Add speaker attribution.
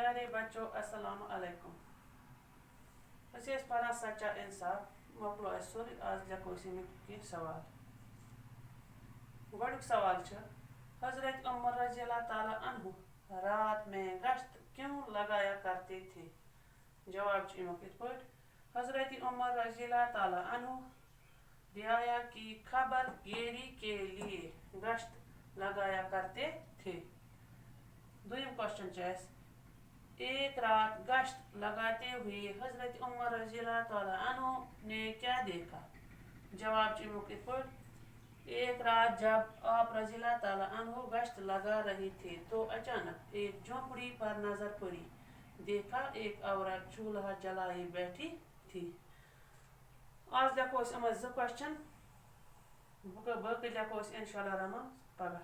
Speaker 1: प्यारे बच्चों अस्सलाम अलैकुम। अस पढ़ा सच्चा इंसाफ मोकलो सोरी आज लेखो अमिक सवाल। गोडुक सवाल हजरत उमर रज़ियल्लाहु ताला अन्हु रात में गश्त क्यों लगाया करते थे। जवाब अमुक हजरत उमर रज़ियल्लाहु ताला अन्हु रियाया की खबर गेरी के लिए गश्त लगाया करते थे। दूसरा क्वेश्चन एक रात गश्त लगाते हुए हजरत उमर रज़ियल्लाहु ताला अन्हु ने क्या देखा। जवाब एक रात जब आप रज़ियल्लाहु ताला अन्हु गश्त लगा रहे थे तो अचानक एक झोंपड़ी पर नजर पड़ी। देखा एक औरत चूल्हा जलाए बैठी थी। आज लिखो 2 क्वेश्चन बाकी लिखो इंशाअल्लाह रहमान पगह।